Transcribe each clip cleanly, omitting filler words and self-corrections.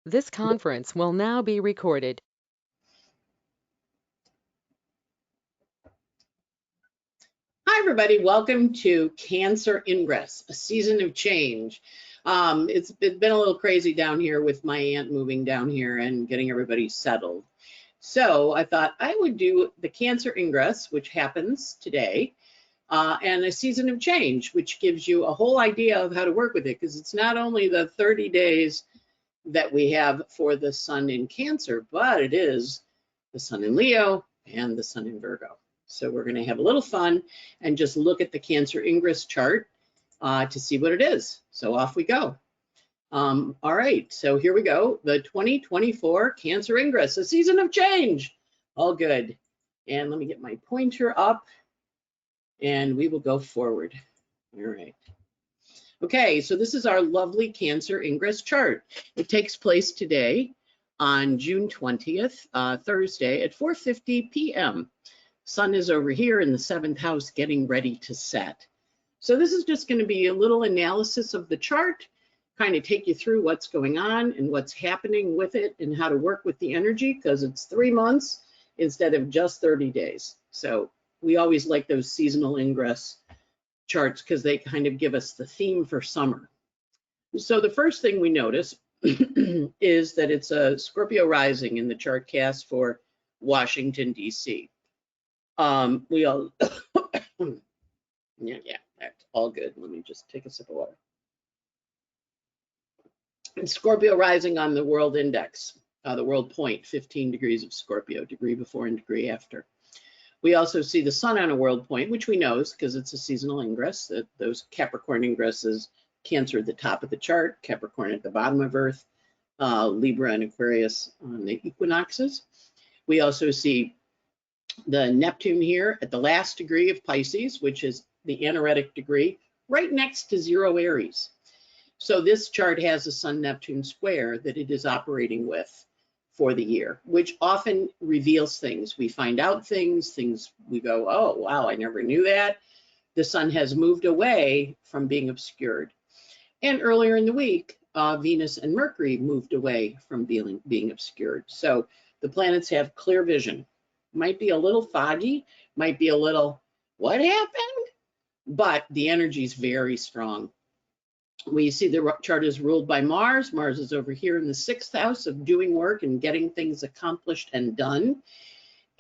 This conference will now be recorded. Hi, everybody. Welcome to Cancer Ingress, a season of change. It's been a little crazy down here with my aunt moving down here and getting everybody settled. So I thought I would do the Cancer Ingress, which happens today, and a season of change, which gives you a whole idea of how to work with it, because it's not only the 30 days that we have for the sun in Cancer, but it is the sun in Leo and the sun in Virgo. So we're going to have a little fun and just look at the Cancer Ingress chart to see what it is. So off we go. All right, so here we go. The 2024 Cancer Ingress, a season of change. All good. And let me get my pointer up and we will go forward. All right. Okay, so this is our lovely Cancer Ingress chart. It takes place today on June 20th, Thursday at 4:50 p.m. Sun is over here in the 7th house getting ready to set. So this is just going to be a little analysis of the chart, kind of take you through what's going on and what's happening with it and how to work with the energy, because it's 3 months instead of just 30 days. So we always like those seasonal ingress charts because they kind of give us the theme for summer. So the first thing we notice is that it's a Scorpio rising in the chart cast for Washington, D.C. We all, yeah, that's all good. Let me just take a sip of water. And Scorpio rising on the world index, the world point, 15 degrees of Scorpio, degree before and degree after. We also see the sun on a world point, which we know because it's a seasonal ingress, that those Capricorn ingresses, Cancer at the top of the chart, Capricorn at the bottom of Earth, Libra and Aquarius on the equinoxes. We also see the Neptune here at the last degree of Pisces, which is the anaretic degree, right next to 0 Aries. So this chart has a Sun-Neptune square that it is operating with for the year, which often reveals things. We find out things we go, oh, wow, I never knew that. The sun has moved away from being obscured. And earlier in the week, Venus and Mercury moved away from being obscured. So the planets have clear vision. Might be a little foggy, might be a little, what happened? But the energy is very strong. We see the chart is ruled by Mars. Mars is over here in the 6th house of doing work and getting things accomplished and done.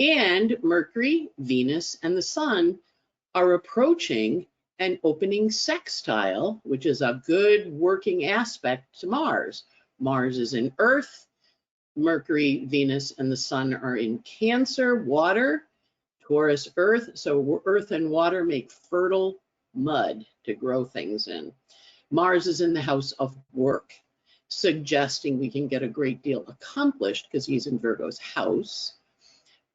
And Mercury, Venus, and the Sun are approaching an opening sextile, which is a good working aspect to Mars. Mars is in Earth. Mercury, Venus, and the Sun are in Cancer, water, Taurus, Earth. So Earth and water make fertile mud to grow things in. Mars is in the house of work, suggesting we can get a great deal accomplished because he's in Virgo's house.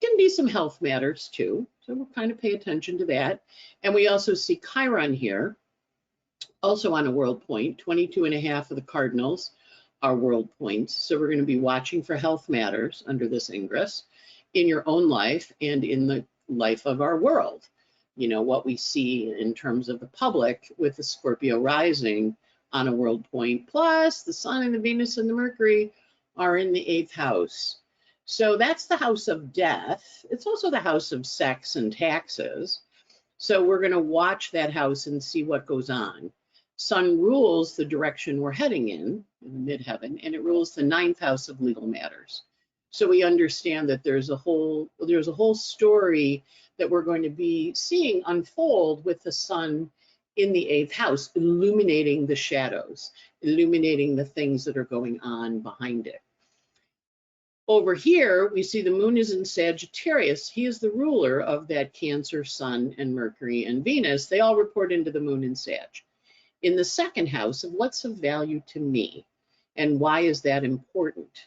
Can be some health matters too, so we'll kind of pay attention to that. And we also see Chiron here, also on a world point. 22.5 of the cardinals are world points, so we're going to be watching for health matters under this ingress in your own life and in the life of our world. You know, what we see in terms of the public with the Scorpio rising on a world point, plus the Sun and the Venus and the Mercury are in the 8th house. So that's the house of death. It's also the house of sex and taxes. So we're going to watch that house and see what goes on. Sun rules the direction we're heading in midheaven, and it rules the 9th house of legal matters. So we understand that there's a whole story that we're going to be seeing unfold with the sun in the 8th house, illuminating the shadows, illuminating the things that are going on behind it. Over here, we see the moon is in Sagittarius. He is the ruler of that Cancer, Sun, and Mercury, and Venus. They all report into the moon in Sag. In the 2nd house of what's of value to me, and why is that important?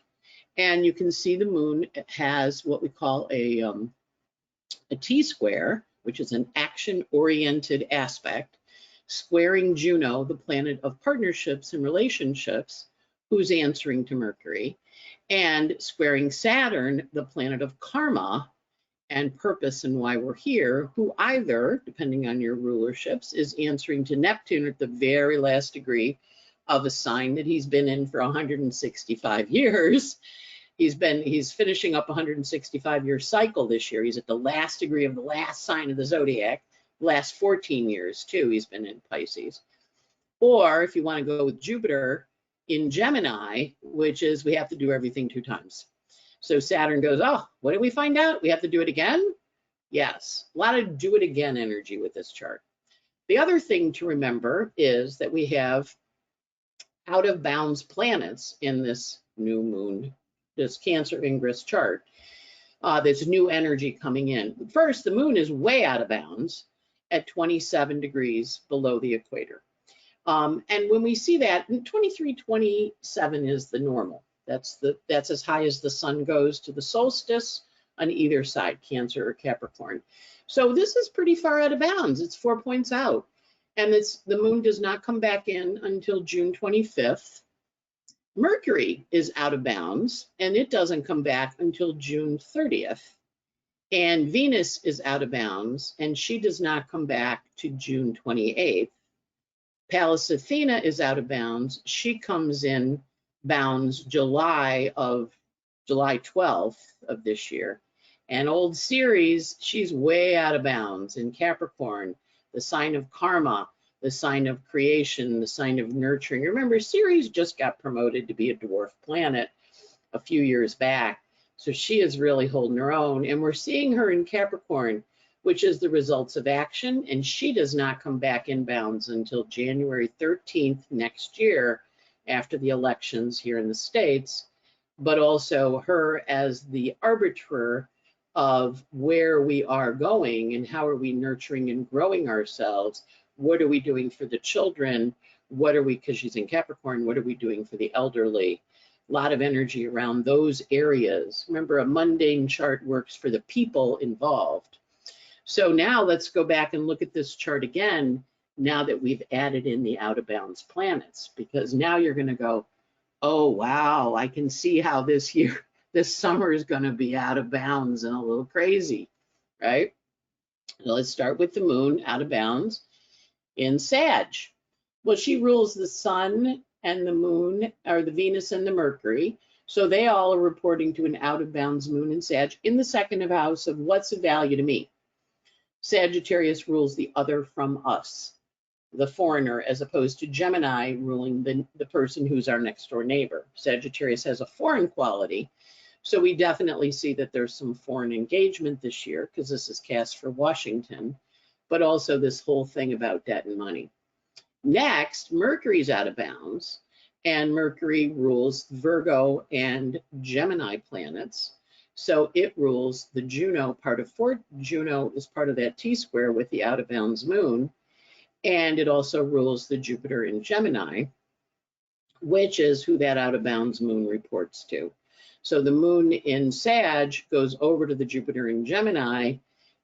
And you can see the moon has what we call a T-square, which is an action-oriented aspect, squaring Juno, the planet of partnerships and relationships, who's answering to Mercury, and squaring Saturn, the planet of karma and purpose and why we're here, who either, depending on your rulerships, is answering to Neptune at the very last degree of a sign that he's been in for 165 years. He's finishing up a 165-year cycle this year. He's at the last degree of the last sign of the zodiac. Last 14 years too, he's been in Pisces. Or if you want to go with Jupiter in Gemini, which is we have to do everything 2 times. So Saturn goes, oh, what did we find out? We have to do it again? Yes, a lot of do it again energy with this chart. The other thing to remember is that we have out of bounds planets in this new moon, this Cancer Ingress chart. There's new energy coming in. First, the moon is way out of bounds at 27 degrees below the equator. And when we see that, 23, 27 is the normal. That's as high as the sun goes to the solstice on either side, Cancer or Capricorn. So this is pretty far out of bounds. It's 4 points out. And the moon does not come back in until June 25th. Mercury is out of bounds, and it doesn't come back until June 30th. And Venus is out of bounds, and she does not come back to June 28th. Pallas Athena is out of bounds. She comes in bounds July 12th of this year. And old Ceres, she's way out of bounds in Capricorn, the sign of karma, the sign of creation, the sign of nurturing. Remember, Ceres just got promoted to be a dwarf planet a few years back. So she is really holding her own. And we're seeing her in Capricorn, which is the results of action. And she does not come back in bounds until January 13th next year after the elections here in the States, but also her as the arbiter of where we are going and how are we nurturing and growing ourselves. What are we doing for the children? What are we, because she's in Capricorn, what are we doing for the elderly? A lot of energy around those areas. Remember, a mundane chart works for the people involved. So now let's go back and look at this chart again, now that we've added in the out of bounds planets, because now you're going to go, oh, wow, I can see how this summer is going to be out of bounds and a little crazy, right? So let's start with the moon out of bounds in Sag. Well, she rules the sun and the moon, or the Venus and the Mercury. So they all are reporting to an out of bounds moon in Sag in the second house of what's of value to me. Sagittarius rules the other from us, the foreigner, as opposed to Gemini ruling the person who's our next door neighbor. Sagittarius has a foreign quality. So we definitely see that there's some foreign engagement this year because this is cast for Washington, but also this whole thing about debt and money. Next, Mercury's out of bounds, and Mercury rules Virgo and Gemini planets. So it rules the Juno part of Juno is part of that T-square with the out of bounds moon. And it also rules the Jupiter in Gemini, which is who that out of bounds moon reports to. So the moon in Sag goes over to the Jupiter in Gemini,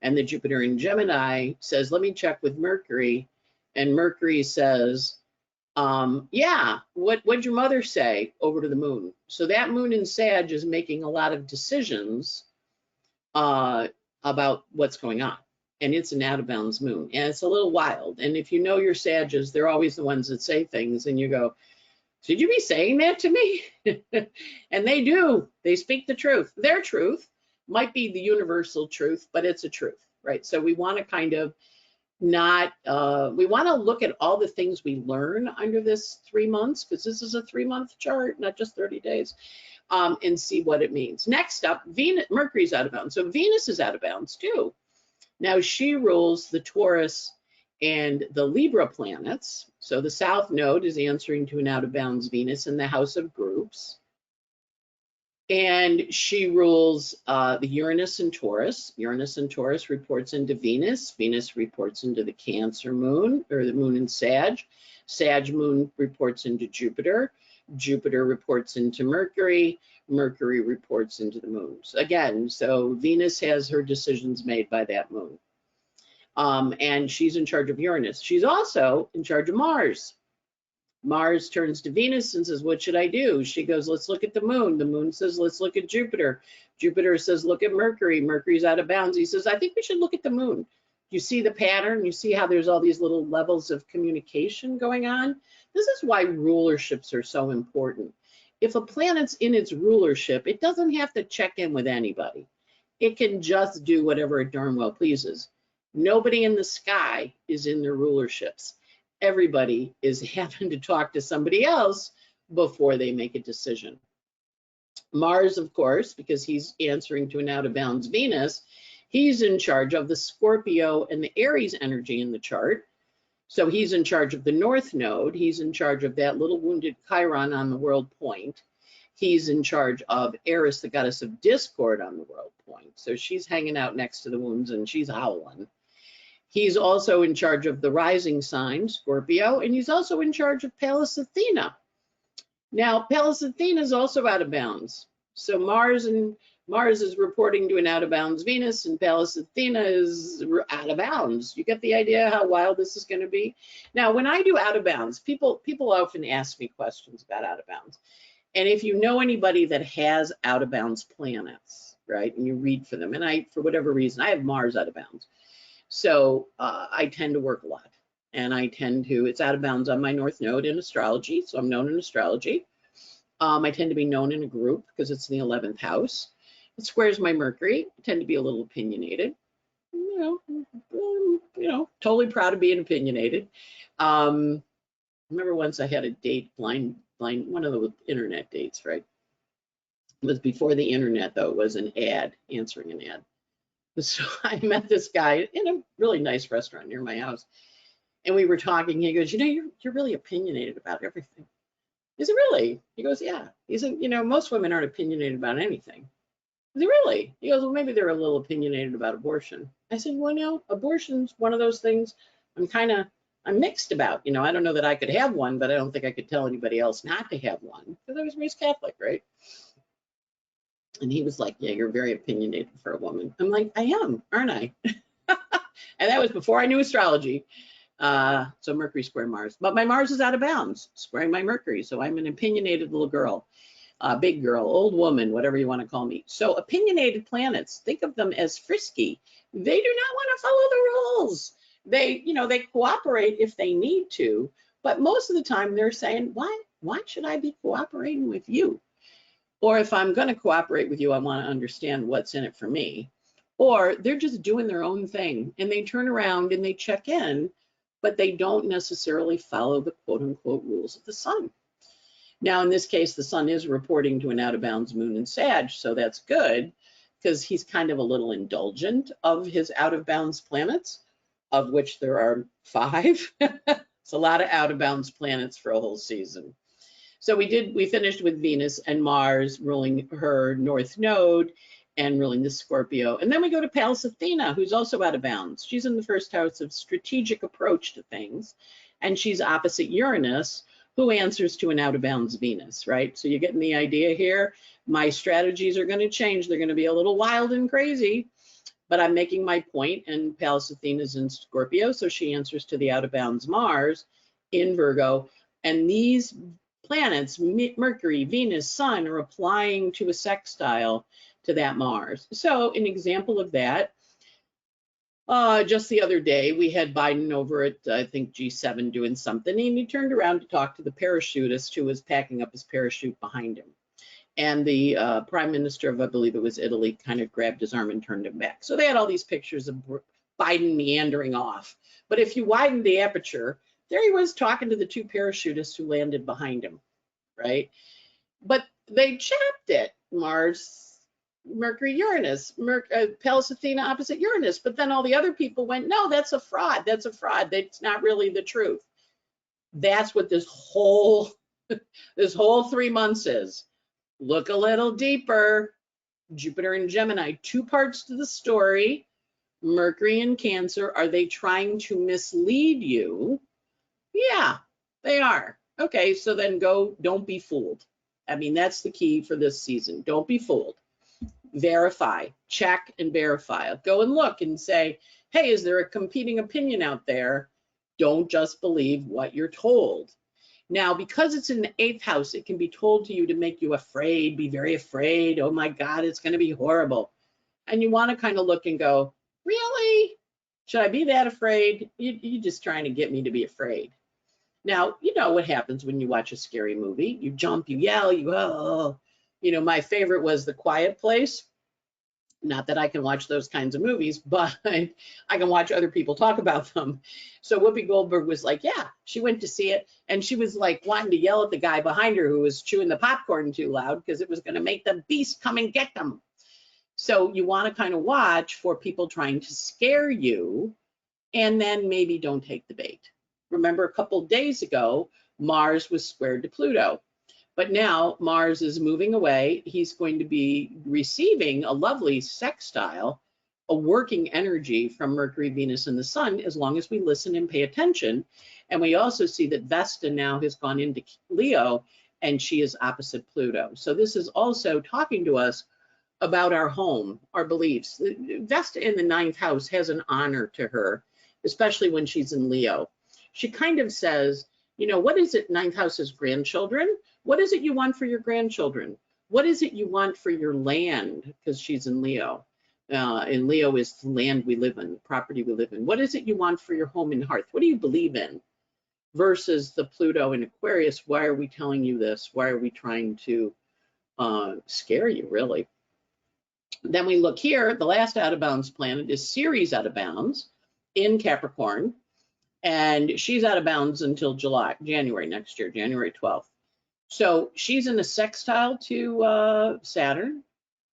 and the Jupiter in Gemini says, let me check with Mercury. And Mercury says, yeah, what'd your mother say over to the moon? So that moon in Sag is making a lot of decisions about what's going on. And it's an out of bounds moon, and it's a little wild. And if you know your Sages, they're always the ones that say things, and you go, should you be saying that to me? And they do. They speak the truth. Their truth might be the universal truth, but it's a truth, right? So we want to kind of not, we want to look at all the things we learn under this 3 months, because this is a 3-month chart, not just 30 days, and see what it means. Next up, Mercury's out of bounds. So Venus is out of bounds too. Now she rules the Taurus and the Libra planets. So the South Node is answering to an out of bounds Venus in the house of groups. And she rules the Uranus and Taurus. Uranus and Taurus reports into Venus. Venus reports into the Cancer moon, or the moon in Sag. Sag moon reports into Jupiter. Jupiter reports into Mercury. Mercury reports into the moon. So again, so Venus has her decisions made by that moon. And she's in charge of Uranus. She's also in charge of Mars. Mars turns to Venus and says, what should I do? She goes, let's look at the moon. The moon says, let's look at Jupiter. Jupiter says, look at Mercury. Mercury's out of bounds. He says, I think we should look at the moon. You see the pattern? You see how there's all these little levels of communication going on? This is why rulerships are so important. If a planet's in its rulership, it doesn't have to check in with anybody. It can just do whatever it darn well pleases. Nobody in the sky is in their rulerships. Everybody is having to talk to somebody else before they make a decision. Mars, of course, because he's answering to an out of bounds Venus, he's in charge of the Scorpio and the Aries energy in the chart. So he's in charge of the North Node. He's in charge of that little wounded Chiron on the world point. He's in charge of Eris, the goddess of discord, on the world point. So she's hanging out next to the wounds and she's howling. He's also in charge of the rising sign, Scorpio, and he's also in charge of Pallas Athena. Now, Pallas Athena is also out of bounds. So Mars is reporting to an out of bounds Venus, and Pallas Athena is out of bounds. You get the idea how wild this is going to be? Now, when I do out of bounds, people often ask me questions about out of bounds. And if you know anybody that has out of bounds planets, right, and you read for them, and for whatever reason, I have Mars out of bounds. So I tend to work a lot. And it's out of bounds on my North Node in astrology, so I'm known in astrology. I tend to be known in a group because it's in the 11th house. It squares my Mercury. I tend to be a little opinionated. Totally proud of being opinionated. Remember once I had a date, blind, one of the internet dates, right? It was before the internet, though. It was an ad, answering an ad. So I met this guy in a really nice restaurant near my house. And we were talking. He goes, you're really opinionated about everything. I said, really? He goes, yeah. He said, most women aren't opinionated about anything. I said, really? He goes, well, maybe they're a little opinionated about abortion. I said, well, no, abortion's one of those things I'm mixed about. I don't know that I could have one, but I don't think I could tell anybody else not to have one because I was raised Catholic, right? And he was like, yeah, you're very opinionated for a woman. I'm like, I am, aren't I? And that was before I knew astrology. So Mercury square Mars. But my Mars is out of bounds, squaring my Mercury. So I'm an opinionated little girl, big girl, old woman, whatever you want to call me. So opinionated planets, think of them as frisky. They do not want to follow the rules. They cooperate if they need to. But most of the time they're saying, why should I be cooperating with you? Or if I'm going to cooperate with you, I want to understand what's in it for me. Or they're just doing their own thing and they turn around and they check in, but they don't necessarily follow the quote unquote rules of the sun. Now, in this case, the sun is reporting to an out of bounds moon in Sag, so that's good because he's kind of a little indulgent of his out of bounds planets, of which there are 5. It's a lot of out of bounds planets for a whole season. So we finished with Venus and Mars ruling her North Node and ruling the Scorpio. And then we go to Pallas Athena, who's also out of bounds. She's in the first house of strategic approach to things. And she's opposite Uranus, who answers to an out of bounds Venus, right? So you're getting the idea here. My strategies are going to change. They're going to be a little wild and crazy, but I'm making my point, and Pallas Athena is in Scorpio, so she answers to the out of bounds Mars in Virgo. And these planets, Mercury, Venus, Sun, are applying to a sextile to that Mars. So an example of that, just the other day, we had Biden over at, I think, G7 doing something, and he turned around to talk to the parachutist who was packing up his parachute behind him. And the prime minister of, I believe it was Italy, kind of grabbed his arm and turned him back. So they had all these pictures of Biden meandering off. But if you widen the aperture, there he was talking to the 2 parachutists who landed behind him, right? But they chapped it, Mars, Mercury, Uranus, Pallas Athena opposite Uranus. But then all the other people went, no, that's a fraud. That's a fraud. That's not really the truth. That's what this whole 3 months is. Look a little deeper. Jupiter and Gemini, 2 parts to the story. Mercury and Cancer, are they trying to mislead you? Yeah, they are. Okay, so then don't be fooled. I mean, that's the key for this season. Don't be fooled. Verify, check and verify. Go and look and say, hey, is there a competing opinion out there? Don't just believe what you're told. Now, because it's in the 8th house, it can be told to you to make you afraid, be very afraid. Oh my God, it's going to be horrible. And you want to kind of look and go, really? Should I be that afraid? You're just trying to get me to be afraid. Now, you know what happens when you watch a scary movie. You jump, you yell, you, oh. You know, my favorite was The Quiet Place. Not that I can watch those kinds of movies, but I can watch other people talk about them. So Whoopi Goldberg was like, yeah, she went to see it, and she was like wanting to yell at the guy behind her who was chewing the popcorn too loud because it was going to make the beast come and get them. So you want to kind of watch for people trying to scare you, and then maybe don't take the bait. Remember a couple of days ago, Mars was squared to Pluto. But now Mars is moving away. He's going to be receiving a lovely sextile, a working energy from Mercury, Venus, and the Sun, as long as we listen and pay attention. And we also see that Vesta now has gone into Leo, and she is opposite Pluto. So this is also talking to us about our home, our beliefs. Vesta in the 9th house has an honor to her, especially when she's in Leo. She kind of says, you know, what is it, 9th house is grandchildren? What is it you want for your grandchildren? What is it you want for your land? Because she's in Leo. And Leo is the land we live in, property we live in. What is it you want for your home and hearth? What do you believe in? Versus the Pluto in Aquarius, why are we telling you this? Why are we trying to scare you, really? Then we look here, the last out of bounds planet is Ceres out of bounds in Capricorn. And she's out of bounds until January next year, January 12th. So she's in a sextile to Saturn.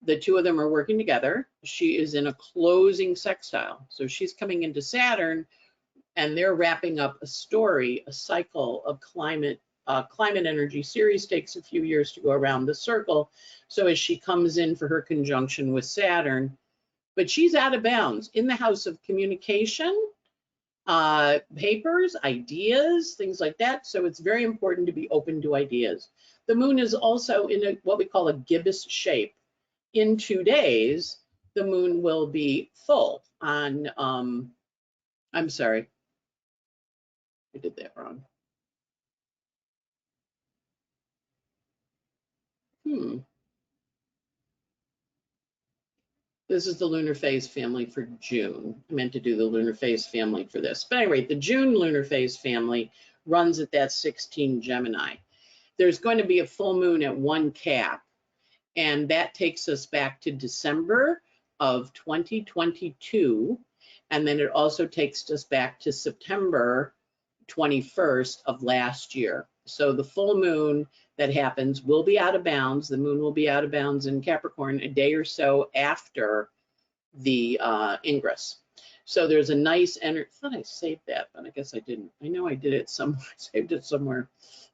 The two of them are working together. She is in a closing sextile. So she's coming into Saturn, and they're wrapping up a story, a cycle of climate energy. Ceres takes a few years to go around the circle. So as she comes in for her conjunction with Saturn, but she's out of bounds in the house of communication, papers, ideas, things like that. So it's very important to be open to ideas. The moon is also in what we call a gibbous shape. In 2 days, the moon will be full on, I'm sorry, I did that wrong. This is the lunar phase family for June. I meant to do the lunar phase family for this. But anyway, the June lunar phase family runs at that 16 Gemini. There's going to be a full moon at 1 Cap, and that takes us back to December of 2022. And then it also takes us back to September 21st of last year. So the full moon that happens will be out of bounds. The moon will be out of bounds in Capricorn a day or so after the ingress. So there's a nice energy. I thought I saved that, but I guess I didn't. I know I did it somewhere. I saved it somewhere.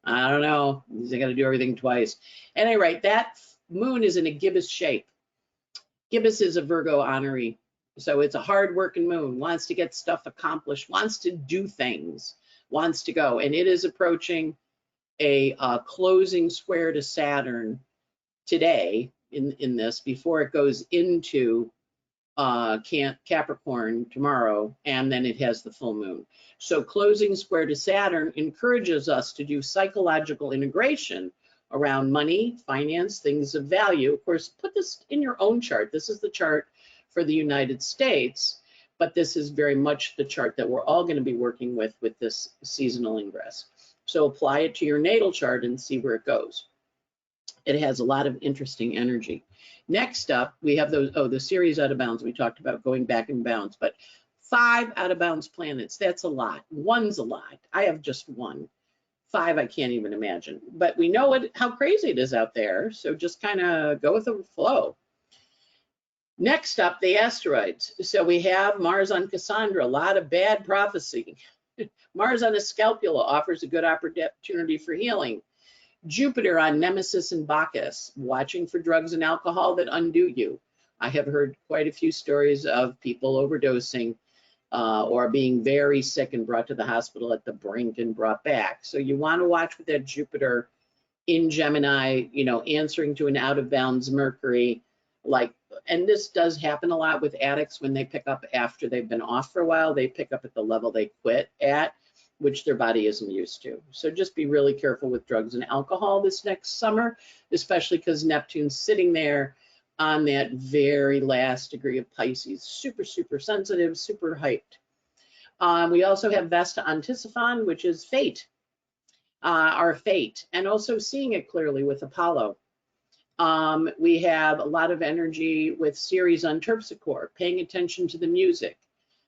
I don't know. I got to do everything twice. At any rate, that moon is in a gibbous shape. Gibbous is a Virgo honoree. So it's a hard-working moon, wants to get stuff accomplished, wants to do things, wants to go. And it is approaching a closing square to Saturn today in this, before it goes into Capricorn tomorrow, and then it has the full moon. So closing square to Saturn encourages us to do psychological integration around money, finance, things of value. Of course, put this in your own chart. This is the chart for the United States, but this is very much the chart that we're all going to be working with this seasonal ingress. So apply it to your natal chart and see where it goes. It has a lot of interesting energy. Next up, we have those, the Ceres out of bounds we talked about, going back in bounds, but 5 out of bounds planets, that's a lot. 1's a lot. I have just 1. 5, I can't even imagine. But we know how crazy it is out there, so just kind of go with the flow. Next up, the asteroids. So we have Mars on Cassandra, a lot of bad prophecy. Mars on a Scalpula offers a good opportunity for healing. Jupiter on Nemesis and Bacchus, watching for drugs and alcohol that undo you. I have heard quite a few stories of people overdosing or being very sick and brought to the hospital at the brink and brought back. So you want to watch with that Jupiter in Gemini, you know, answering to an out of bounds Mercury, and this does happen a lot with addicts when they pick up after they've been off for a while, they pick up at the level they quit at, which their body isn't used to. So just be really careful with drugs and alcohol this next summer, especially because Neptune's sitting there on that very last degree of Pisces. Super, super sensitive, super hyped. We also have Vesta on Tisiphon, which is fate. our fate, and also seeing it clearly with Apollo. We have a lot of energy with Ceres on terpsichore, paying attention to the music,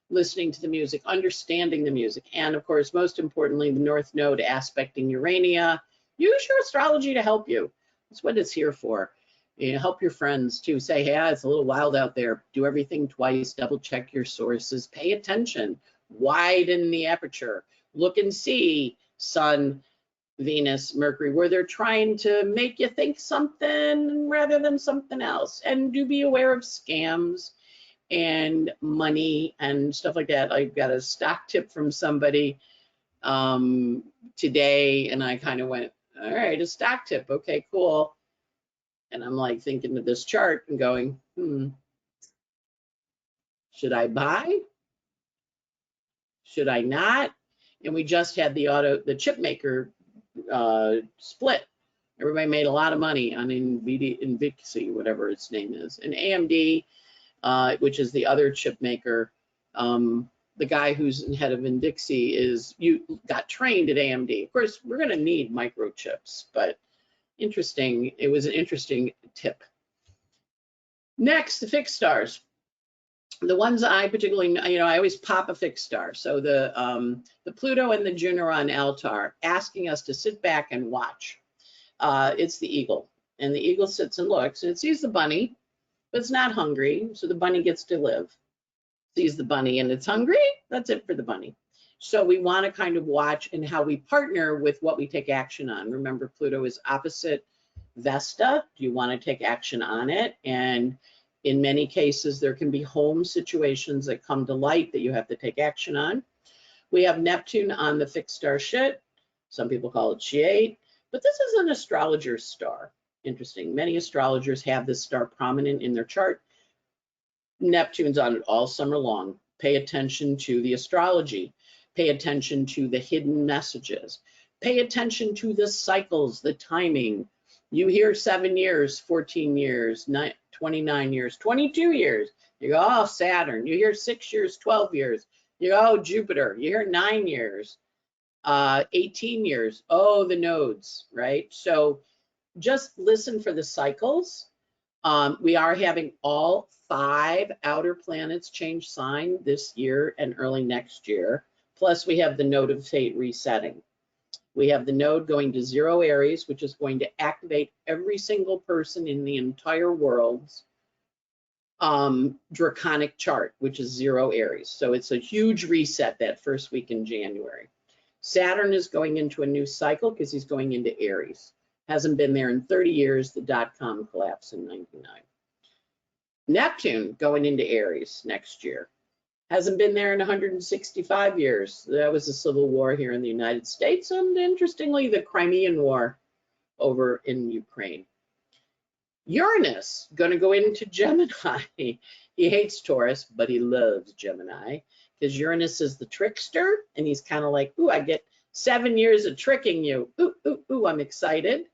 listening to the music, understanding the music, and of course, most importantly, the North Node aspecting Urania. Use your astrology to help you. That's what it's here for. You know, help your friends too. Say, hey, it's a little wild out there. Do everything twice, double check your sources, pay attention, widen the aperture, look and see Sun, Venus, Mercury, where they're trying to make you think something rather than something else. And do be aware of scams and money and stuff like that. I got a stock tip from somebody today, and I kind of went, all right, a stock tip, okay, cool. And I'm like thinking of this chart and going, should I buy? Should I not? And we just had the chip maker split. Everybody made a lot of money on Invixi, whatever its name is. And AMD, which is the other chip maker, the guy who's head of Invixi got trained at AMD. Of course, we're going to need microchips, but interesting. It was an interesting tip. Next, the fixed stars. The ones I particularly, I always pop a fixed star. So the Pluto and the Juno are on Altar, asking us to sit back and watch. It's the eagle, and the eagle sits and looks, and it sees the bunny, but it's not hungry, so the bunny gets to live. Sees the bunny and it's hungry, that's it for the bunny. So we want to kind of watch and how we partner with what we take action on. Remember, Pluto is opposite Vesta. Do you want to take action on it? And in many cases, there can be home situations that come to light that you have to take action on. We have Neptune on the fixed star Shet. Some people call it She-8, but this is an astrologer's star. Interesting. Many astrologers have this star prominent in their chart. Neptune's on it all summer long. Pay attention to the astrology. Pay attention to the hidden messages. Pay attention to the cycles, the timing. You hear 7 years, 14 years, 29 years, 22 years. You go, oh, Saturn. You hear 6 years, 12 years. You go, oh, Jupiter. You hear 9 years, 18 years. Oh, the nodes, right? So just listen for the cycles. We are having all 5 outer planets change sign this year and early next year. Plus, we have the node of fate resetting. We have the node going to 0 Aries, which is going to activate every single person in the entire world's draconic chart, which is 0 Aries. So it's a huge reset that first week in January. Saturn is going into a new cycle because he's going into Aries. Hasn't been there in 30 years, the dot-com collapse in 99. Neptune going into Aries next year. Hasn't been there in 165 years. That was the Civil War here in the United States, and interestingly, the Crimean War over in Ukraine. Uranus going to go into Gemini. He hates Taurus, but he loves Gemini because Uranus is the trickster, and he's kind of like, ooh, I get 7 years of tricking you. Ooh, ooh, ooh, I'm excited.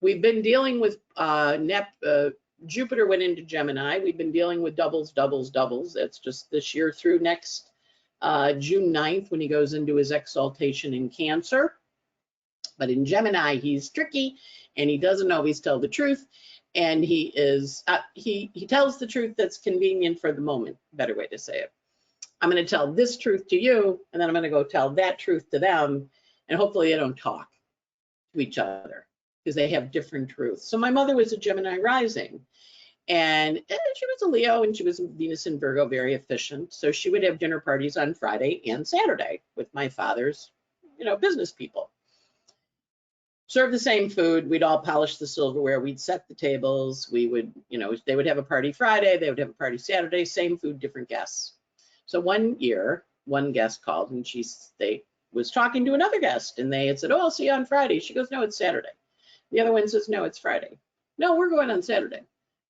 We've been dealing with Jupiter went into Gemini. We've been dealing with doubles, doubles, doubles. That's just this year through next June 9th when he goes into his exaltation in Cancer. But in Gemini, he's tricky and he doesn't always tell the truth. And he tells the truth that's convenient for the moment. Better way to say it. I'm going to tell this truth to you, and then I'm going to go tell that truth to them. And hopefully they don't talk to each other because they have different truths. So my mother was a Gemini rising. And she was a Leo, and she was Venus in Virgo, very efficient. So she would have dinner parties on Friday and Saturday with my father's, business people. Serve the same food. We'd all polish the silverware. We'd set the tables. We would, they would have a party Friday. They would have a party Saturday. Same food, different guests. So one year, one guest called, and they was talking to another guest, and they had said, "Oh, I'll see you on Friday." She goes, "No, it's Saturday." The other one says, "No, it's Friday." "No, we're going on Saturday."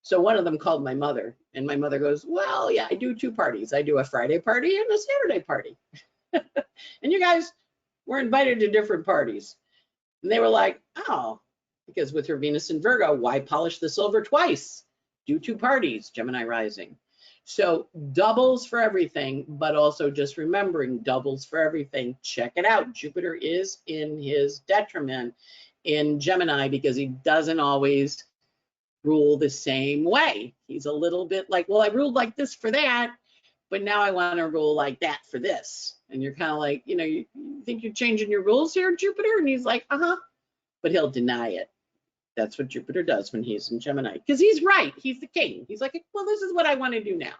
So one of them called my mother, and my mother goes, "Well, yeah, I do 2 parties. I do a Friday party and a Saturday party." And you guys were invited to different parties. And they were like, "Oh," because with her Venus in Virgo, why polish the silver twice? Do 2 parties, Gemini rising. So doubles for everything, but also just remembering doubles for everything. Check it out. Jupiter is in his detriment in Gemini because he doesn't always rule the same way. He's a little bit like, well, I ruled like this for that, but now I want to rule like that for this. And you're kind of like, you know, you think you're changing your rules here, Jupiter? And he's like, uh-huh. But he'll deny it. That's what Jupiter does when he's in Gemini, because he's right. He's the king. He's like, well, this is what I want to do now.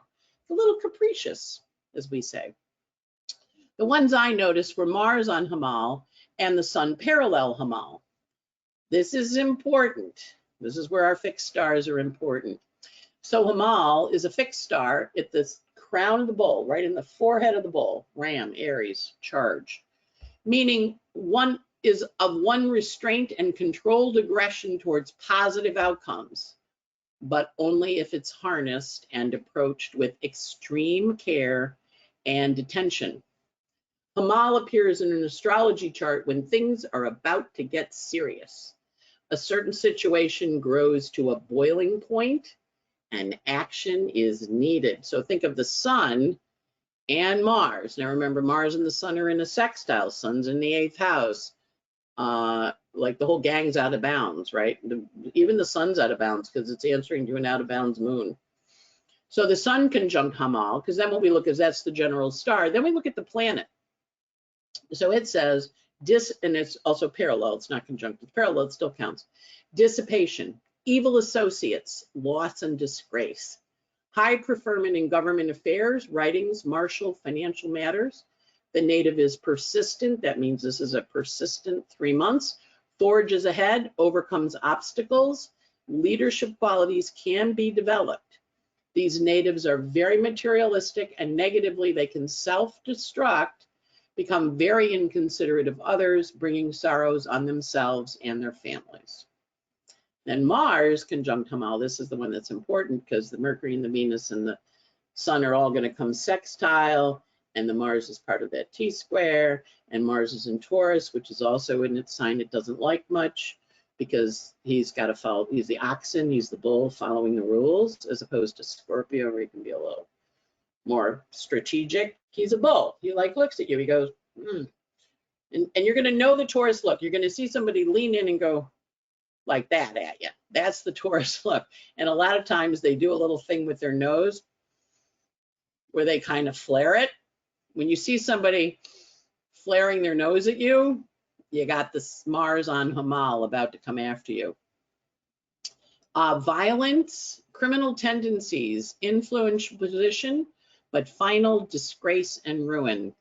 A little capricious, as we say. The ones I noticed were Mars on Hamal and the Sun parallel Hamal. This is important. This is where our fixed stars are important. So Hamal is a fixed star at the crown of the bull, right in the forehead of the bull, Ram, Aries, charge, meaning one is of one restraint and controlled aggression towards positive outcomes, but only if it's harnessed and approached with extreme care and attention. Hamal appears in an astrology chart when things are about to get serious. A certain situation grows to a boiling point and action is needed. So think of the sun and Mars. Now remember, Mars and the sun are in a sextile. Sun's in the 8th house. Like the whole gang's out of bounds, right? Even the sun's out of bounds because it's answering to an out of bounds moon. So the sun conjunct Hamal, because then what we look is that's the general star. Then we look at the planet. So it says, and it's also parallel, it's not conjunct, it's parallel, it still counts. Dissipation, evil associates, loss and disgrace. High preferment in government affairs, writings, martial, financial matters. The native is persistent. That means this is a persistent 3 months. Forges ahead, overcomes obstacles. Leadership qualities can be developed. These natives are very materialistic and negatively they can self-destruct, become very inconsiderate of others, bringing sorrows on themselves and their families. Then Mars conjunct Hamal. This is the one that's important because the Mercury and the Venus and the Sun are all going to come sextile, and the Mars is part of that T-square, and Mars is in Taurus, which is also in its sign it doesn't like much because he's got to follow, he's the oxen, he's the bull following the rules, as opposed to Scorpio where he can be a little more strategic. He's a bull. He like looks at you, he goes, and you're going to know the Taurus look. You're going to see somebody lean in and go like that at you. That's the Taurus look. And a lot of times they do a little thing with their nose where they kind of flare it. When you see somebody flaring their nose at you, you got this Mars on Hamal about to come after you. Violence, criminal tendencies, influential position, but final disgrace and ruin.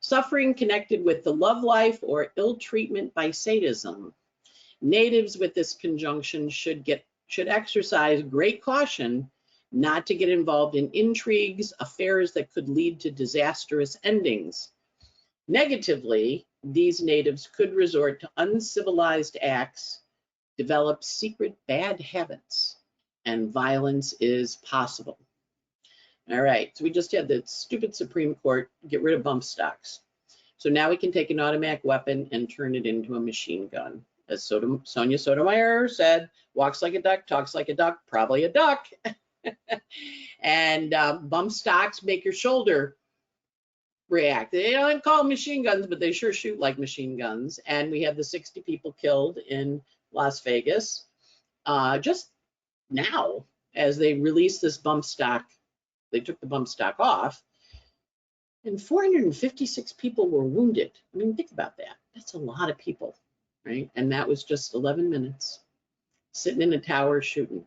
Suffering connected with the love life or ill treatment by sadism. Natives with this conjunction should exercise great caution not to get involved in intrigues, affairs that could lead to disastrous endings. Negatively, these natives could resort to uncivilized acts, develop secret bad habits, and violence is possible. All right, so we just had the stupid Supreme Court get rid of bump stocks. So now we can take an automatic weapon and turn it into a machine gun. As Sonia Sotomayor said, walks like a duck, talks like a duck, probably a duck. And bump stocks make your shoulder react. They don't call them machine guns, but they sure shoot like machine guns. And we have the 60 people killed in Las Vegas just now as they released this bump stock. They took the bump stock off, and 456 people were wounded. I mean, think about that. That's a lot of people, right? And that was just 11 minutes sitting in a tower shooting.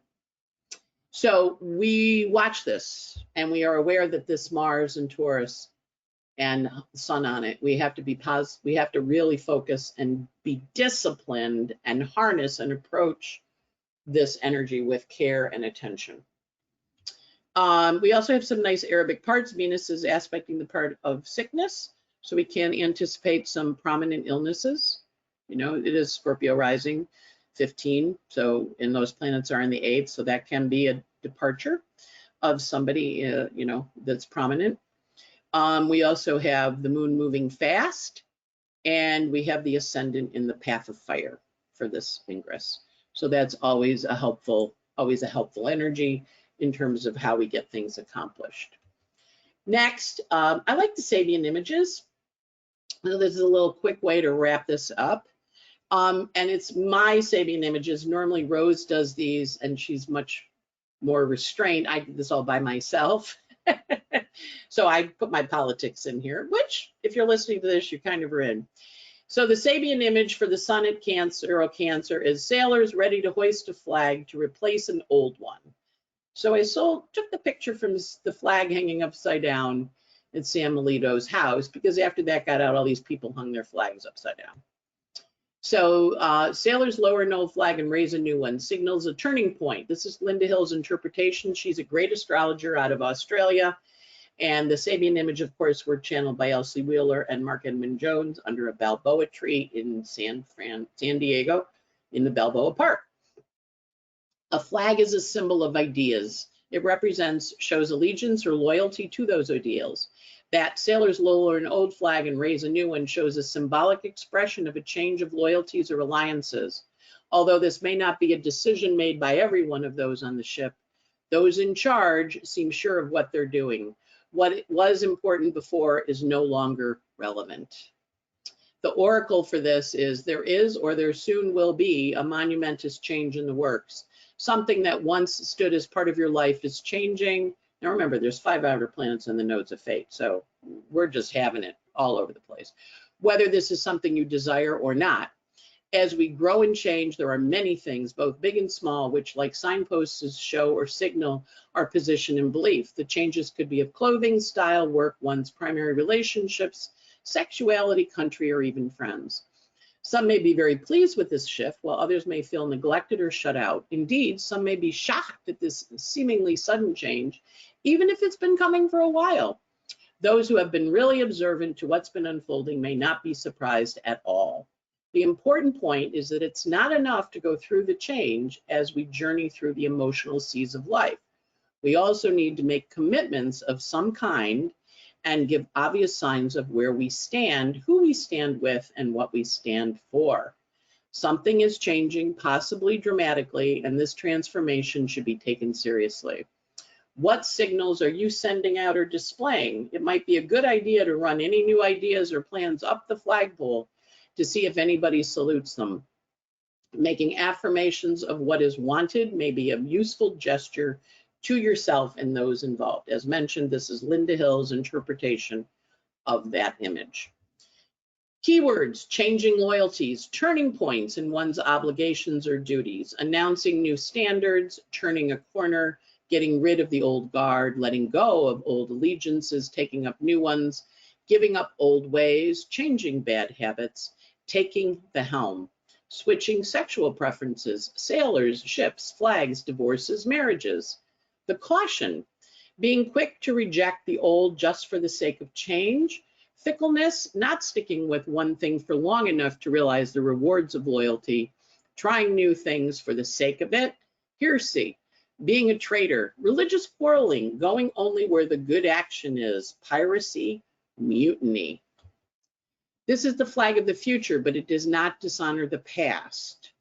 So we watch this, and we are aware that this Mars and Taurus and Sun on it, we have to be positive. We have to really focus and be disciplined and harness and approach this energy with care and attention. We also have some nice Arabic parts. Venus is aspecting the part of sickness, so we can anticipate some prominent illnesses. You know, it is Scorpio rising 15, so and those planets are in the 8th, so that can be a departure of somebody, you know, that's prominent. We also have the moon moving fast, and we have the ascendant in the path of fire for this ingress. So that's always a helpful energy. in terms of how we get things accomplished. Next, I like the Sabian Images. So this is a little quick way to wrap this up. And it's my Sabian Images. Normally Rose does these and she's much more restrained. I did this all by myself. So I put my politics in here, which if you're listening to this, you kind of are in. So the Sabian image for the sun at Cancer or Cancer is sailors ready to hoist a flag to replace an old one. So I took the picture from the flag hanging upside down at Sam Melito's house, because after that got out, all these people hung their flags upside down. So sailors lower an old flag and raise a new one, signals a turning point. This is Linda Hill's interpretation. She's a great astrologer out of Australia. And the Sabian image, of course, were channeled by Elsie Wheeler and Mark Edmund Jones under a Balboa tree in San Diego in the Balboa Park. A flag is a symbol of ideas. It shows allegiance or loyalty to those ideals. That sailors lower an old flag and raise a new one shows a symbolic expression of a change of loyalties or alliances. Although this may not be a decision made by every one of those on the ship, those in charge seem sure of what they're doing. What was important before is no longer relevant. The oracle for this is there is or there soon will be a monumentous change in the works. Something that once stood as part of your life is changing. Now remember, there's 5 outer planets in the nodes of fate, so we're just having it all over the place. Whether this is something you desire or not, as we grow and change, there are many things, both big and small, which like signposts show or signal our position and belief. The changes could be of clothing, style, work, one's primary relationships, sexuality, country, or even friends. Some may be very pleased with this shift, while others may feel neglected or shut out. Indeed, some may be shocked at this seemingly sudden change, even if it's been coming for a while. Those who have been really observant to what's been unfolding may not be surprised at all. The important point is that it's not enough to go through the change as we journey through the emotional seas of life. We also need to make commitments of some kind and give obvious signs of where we stand, who we stand with, and what we stand for. Something is changing, possibly dramatically, and this transformation should be taken seriously. What signals are you sending out or displaying? It might be a good idea to run any new ideas or plans up the flagpole to see if anybody salutes them. Making affirmations of what is wanted may be a useful gesture to yourself and those involved. As mentioned, this is Linda Hill's interpretation of that image. Keywords: changing loyalties, turning points in one's obligations or duties, announcing new standards, turning a corner, getting rid of the old guard, letting go of old allegiances, taking up new ones, giving up old ways, changing bad habits, taking the helm, switching sexual preferences, sailors, ships, flags, divorces, marriages. The caution: being quick to reject the old just for the sake of change. Fickleness: not sticking with one thing for long enough to realize the rewards of loyalty. Trying new things for the sake of it. Heresy: being a traitor. Religious quarreling: going only where the good action is. Piracy: mutiny. This is the flag of the future, but it does not dishonor the past.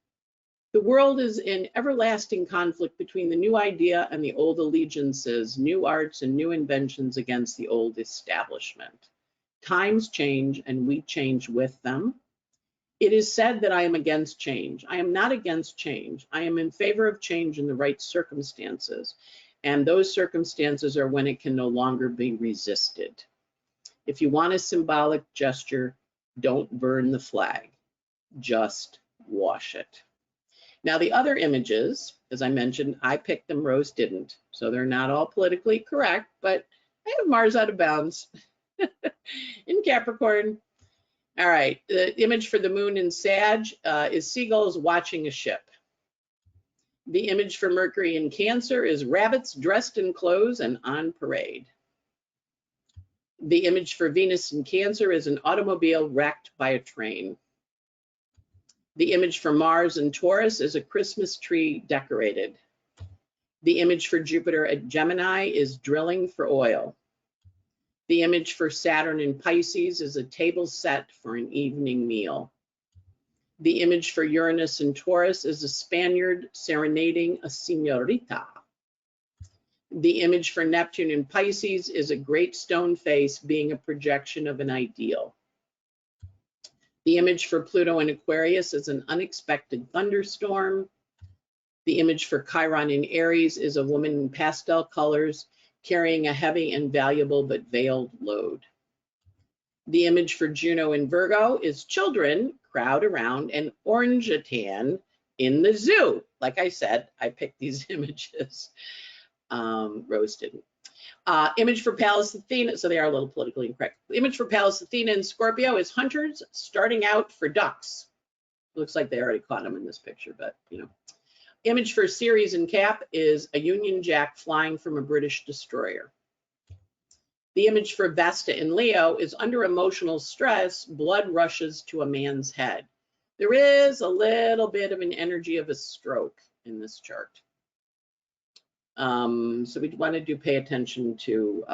The world is in everlasting conflict between the new idea and the old allegiances, new arts and new inventions against the old establishment. Times change and we change with them. It is said that I am against change. I am not against change. I am in favor of change in the right circumstances. And those circumstances are when it can no longer be resisted. If you want a symbolic gesture, don't burn the flag, just wash it. Now the other images, as I mentioned, I picked them, Rose didn't. So they're not all politically correct, but I have Mars out of bounds in Capricorn. All right, the image for the moon in Sag is seagulls watching a ship. The image for Mercury in Cancer is rabbits dressed in clothes and on parade. The image for Venus in Cancer is an automobile wrecked by a train. The image for Mars in Taurus is a Christmas tree decorated. The image for Jupiter at Gemini is drilling for oil. The image for Saturn in Pisces is a table set for an evening meal. The image for Uranus in Taurus is a Spaniard serenading a señorita. The image for Neptune in Pisces is a great stone face being a projection of an ideal. The image for Pluto in Aquarius is an unexpected thunderstorm. The image for Chiron in Aries is a woman in pastel colors carrying a heavy and valuable but veiled load. The image for Juno in Virgo is children crowd around an orangutan in the zoo. Like I said, I picked these images. Rose didn't. Image for Pallas Athena, so they are a little politically incorrect. The image for Pallas Athena in Scorpio is hunters starting out for ducks. Looks like they already caught them in this picture, but you know. Image for Ceres in Cap is a Union Jack flying from a British destroyer. The image for Vesta in Leo is under emotional stress, blood rushes to a man's head. There is a little bit of an energy of a stroke in this chart. So we want to pay attention to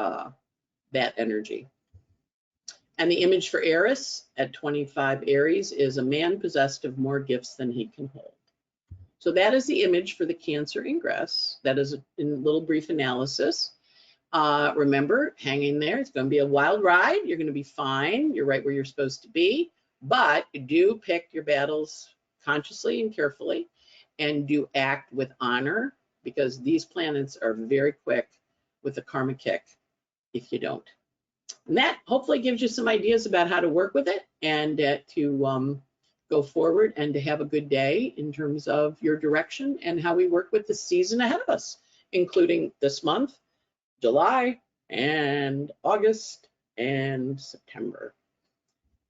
that energy. And the image for Eris at 25 Aries is a man possessed of more gifts than he can hold. So that is the image for the Cancer Ingress. That is a little brief analysis. Remember, hang in there. It's going to be a wild ride. You're going to be fine. You're right where you're supposed to be. But do pick your battles consciously and carefully, and do act with honor, because these planets are very quick with a karma kick if you don't. And that hopefully gives you some ideas about how to work with it and to go forward and to have a good day in terms of your direction and how we work with the season ahead of us, including this month, July, and August, and September.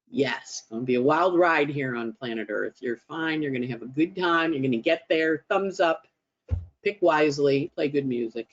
Yes, it's going to be a wild ride here on planet Earth. You're fine. You're going to have a good time. You're going to get there. Thumbs up. Pick wisely. Play good music.